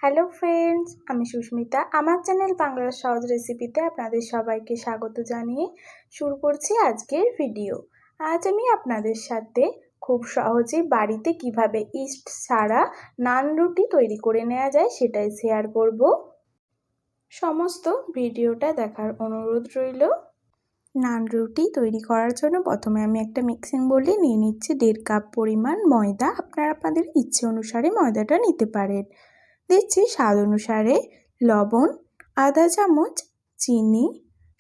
Hello friends, আমি সুস্মিতা। আমার channel বাংলার সহজ রেসিপিতে আপনাদের সবাইকে স্বাগত জানিয়ে শুরু করছি আজকের ভিডিও। আজ আমি আপনাদের সাথে খুব সহজেই বাড়িতে কিভাবে ইস্ট ছাড়া নান রুটি তৈরি করে নেওয়া যায় সেটাই শেয়ার করব। সমস্ত ভিডিওটা দেখার অনুরোধ রইল। নান রুটি তৈরি করার জন্য প্রথমে আমি একটা মিক্সিং বোলে নিয়ে নিচ্ছি 1.5 কাপ পরিমাণ ময়দা। আপনারা আপনাদের ইচ্ছে অনুসারে ময়দাটা নিতে পারেন। দিচ্ছি স্বাদ অনুসারে লবণ, আধা চামচ চিনি,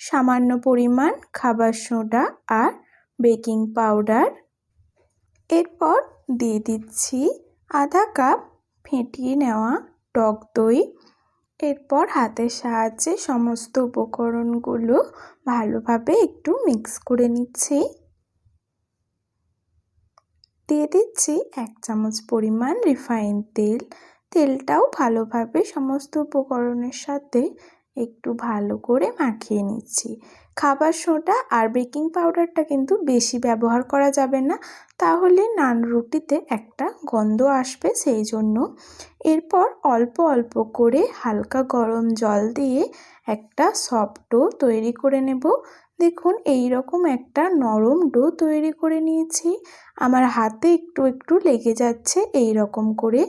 সামান্য পরিমাণ খাবার সোডা আর বেকিং পাউডার। এরপর দিয়ে দিচ্ছি আধা কাপ ফেটিয়ে নেওয়া টক দই। এরপর হাতের সাহায্যে সমস্ত উপকরণগুলো ভালোভাবে একটু মিক্স করে নিচ্ছি। দিয়ে দিচ্ছি 1 চামচ পরিমাণ রিফাইন তেল। তেলটাও ভালোভাবে সমস্ত উপকরণের সাথে একটু ভালো করে মাখিয়ে নিচ্ছি। খাবার সোডা আর বেকিং পাউডারটা কিন্তু বেশি ব্যবহার করা যাবে না, তাহলে নান রুটিতে একটা গন্ধ আসবে, সেই জন্য। এরপর অল্প অল্প করে হালকা গরম জল দিয়ে একটা সফট ডো তৈরি করে নেব। দেখুন এই রকম একটা নরম ডো তৈরি করে নিয়েছি। আমার হাতে একটু একটু লেগে যাচ্ছে এই রকম করে।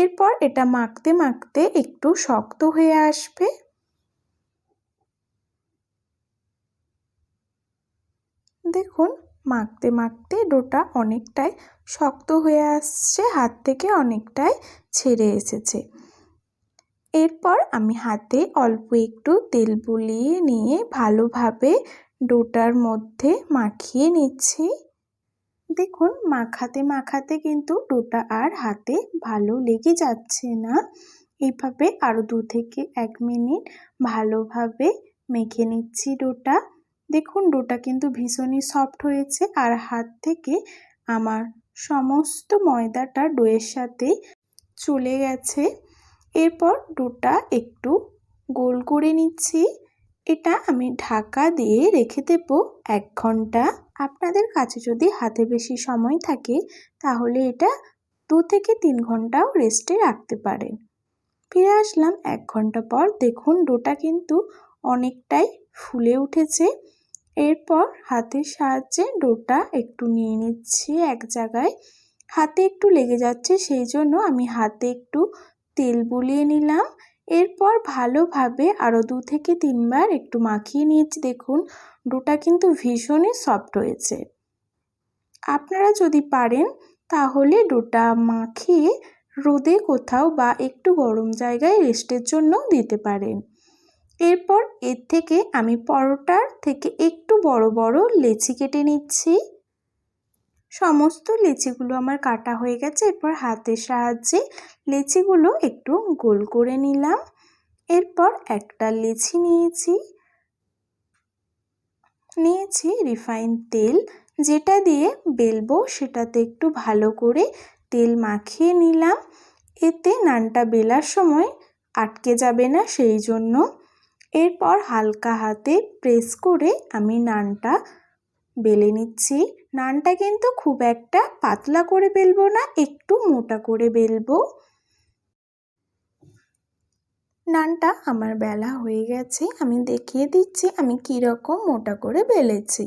এরপর এটা মাখতে মাখতে একটু শক্ত হয়ে আসবে। দেখুন মাখতে মাখতে ডোটা অনেকটাই শক্ত হয়ে আসছে, হাত থেকে অনেকটাই ছেড়ে এসেছে। এরপর আমি হাতে অল্প একটু তেল বুলিয়ে নিয়ে ভালোভাবে ডোটার মধ্যে মাখিয়ে নিচ্ছি। দেখুন মাখাতে মাখাতে কিন্তু ডোটা আর হাতে ভালো লেগে যাচ্ছে না। এইভাবে আরও 2 থেকে 1 মিনিট ভালোভাবে মেখে নিচ্ছি ডোটা। দেখুন ডোটা কিন্তু ভীষণই সফট হয়েছে আর হাত থেকে আমার সমস্ত ময়দাটা ডোয়ের সাথে চলে গেছে। এরপর ডোটা একটু গোল করে নিচ্ছি। এটা আমি ঢাকা দিয়ে রেখে দেব 1 ঘন্টা। আপনাদের কাছে যদি হাতে বেশি সময় থাকে তাহলে এটা 2 থেকে 3 ঘন্টাও রেস্টে রাখতে পারেন। ফিরে আসলাম 1 ঘন্টা পর। দেখুন ডোটা কিন্তু অনেকটাই ফুলে উঠেছে। এরপর হাতের সাহায্যে ডোটা একটু নিয়ে নিচ্ছি এক জায়গায়। হাতে একটু লেগে যাচ্ছে, সেই জন্য আমি হাতে একটু তেল বুলিয়ে নিলাম। এরপর ভালোভাবে আরও 2 থেকে 3 বার একটু মাখিয়ে নিয়েছি। দেখুন ডোটা কিন্তু ভীষণই সফট হয়েছে। আপনারা যদি পারেন তাহলে ডোটা মাখিয়ে রোদে কোথাও বা একটু গরম জায়গায় রেস্টের জন্য দিতে পারেন। এরপর এর থেকে আমি পরোটার থেকে একটু বড় বড় লেচি কেটে নিচ্ছি। সমস্ত লেচিগুলো আমার কাটা হয়ে গেছে। এরপর হাতের সাহায্যে লেচিগুলো একটু গোল করে নিলাম। এরপর একটা লেচি নিয়েছি রিফাইন তেল, যেটা দিয়ে বেলবো সেটাতে একটু ভালো করে তেল মাখিয়ে নিলাম। এতে নানটা বেলার সময় আটকে যাবে না, সেই জন্য। এরপর হালকা হাতে প্রেস করে আমি নানটা বেলে নিচ্ছি। নানটা কিন্তু খুব একটা পাতলা করে বেলবো না, একটু মোটা করে বেলবো। নানটা আমার বেলা হয়ে গেছে, আমি দেখিয়ে দিচ্ছি আমি কীরকম মোটা করে বেলেছি।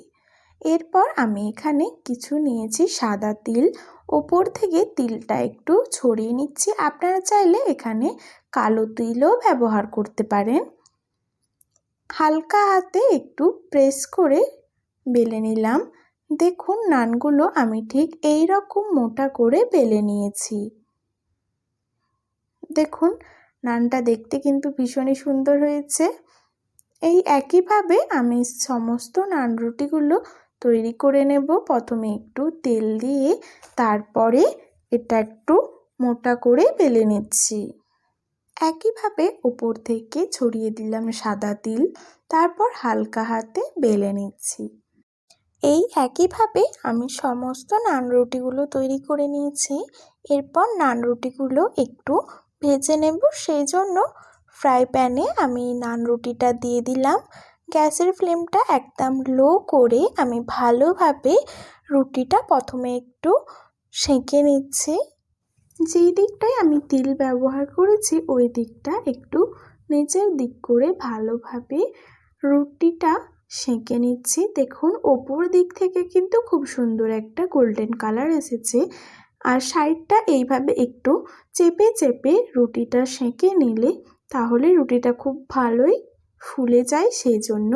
এরপর আমি এখানে কিছু নিয়েছি সাদা তিল, ওপর থেকে তিলটা একটু ছড়িয়ে নিচ্ছি। আপনারা চাইলে এখানে কালো তিলও ব্যবহার করতে পারেন। হালকা হাতে একটু প্রেস করে বেলে নিলাম। দেখুন নানগুলো আমি ঠিক এই রকম মোটা করে বেলে নিয়েছি। দেখুন নানটা দেখতে কিন্তু ভীষণই সুন্দর হয়েছে। এই একইভাবে আমি সমস্ত নান রুটিগুলো তৈরি করে নেব। প্রথমে একটু তেল দিয়ে তারপরে এটা একটু মোটা করে বেলে নিচ্ছি। একইভাবে উপর থেকে ছড়িয়ে দিলাম সাদা তিল, তারপর হালকা হাতে বেলে নিচ্ছি। এই একইভাবে আমি সমস্ত নান রুটিগুলো তৈরি করে নিয়েছি। এরপর নান রুটিগুলো একটু ভেজে নেব, সেই জন্য ফ্রাই প্যানে আমি নান রুটিটা দিয়ে দিলাম। গ্যাসের ফ্লেমটা একদম লো করে আমি ভালোভাবে রুটিটা প্রথমে একটু সেঁকে নিচ্ছি। যেই দিকটায় আমি তেল ব্যবহার করেছি ওই দিকটা একটু নিচের দিক করে ভালোভাবে রুটিটা সেঁকে নিচ্ছি। দেখুন ওপর দিক থেকে কিন্তু খুব সুন্দর একটা গোল্ডেন কালার এসেছে, আর সাইডটা এইভাবে একটু চেপে চেপে রুটিটা সেঁকে নিলে তাহলে রুটিটা খুব ভালোই ফুলে যায় সেই জন্য।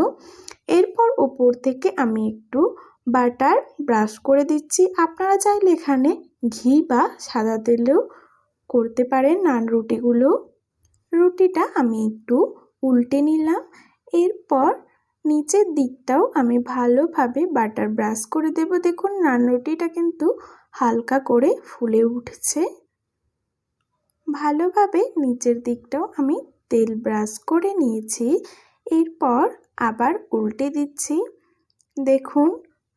এরপর ওপর থেকে আমি একটু বাটার ব্রাশ করে দিচ্ছি। আপনারা চাইলে এখানে ঘি বা সাদা তেলেও করতে পারেন নান রুটিগুলো। রুটিটা আমি একটু উল্টে নিলাম। এরপর নিচের দিকটাও আমি ভালোভাবে বাটার ব্রাশ করে দেব। দেখুন নান রুটিটা কিন্তু হালকা করে ফুলে উঠছে। ভালোভাবে নিচের দিকটাও আমি তেল ব্রাশ করে নিয়েছি। এরপর আবার উল্টে দিচ্ছি। দেখুন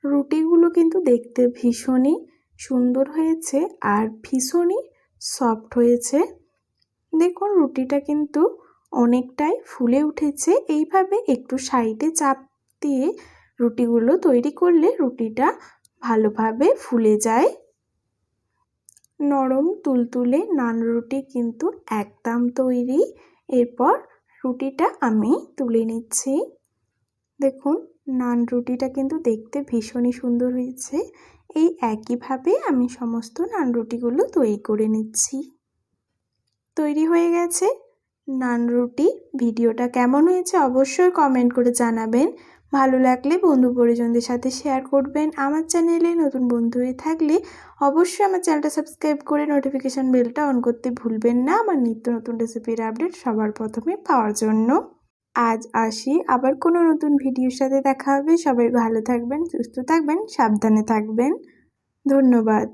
রুটিগুলো কিন্তু দেখতে ভীষণই সুন্দর হয়েছে আর ভীষণই সফট হয়েছে। দেখুন রুটিটা কিন্তু অনেকটাই ফুলে উঠেছে। এইভাবে একটু সাইডে চাপ দিয়ে রুটিগুলো তৈরি করলে রুটিটা ভালোভাবে ফুলে যায়। নরম তুলতুলে নান রুটি কিন্তু একদম তৈরি। এরপর রুটিটা আমি তুলে নিচ্ছি। দেখুন নান রুটিটা কিন্তু দেখতে ভীষণই সুন্দর হয়েছে। এই একইভাবে আমি সমস্ত নান রুটিগুলো তৈরি করে নিচ্ছি। তৈরি হয়ে গেছে নান রুটি। ভিডিওটা কেমন হয়েছে অবশ্যই কমেন্ট করে জানাবেন। ভালো লাগলে বন্ধু পরিজনদের সাথে শেয়ার করবেন। আমার চ্যানেলে নতুন বন্ধু হয়ে থাকলে অবশ্যই আমার চ্যানেলটা সাবস্ক্রাইব করে নোটিফিকেশান বেলটা অন করতে ভুলবেন না, আমার নিত্য নতুন রেসিপির আপডেট সবার প্রথমে পাওয়ার জন্য। আজ আসি, আবার কোনো নতুন ভিডিওর সাথে দেখা হবে। সবাই ভালো থাকবেন, সুস্থ থাকবেন, সাবধানে থাকবেন। ধন্যবাদ।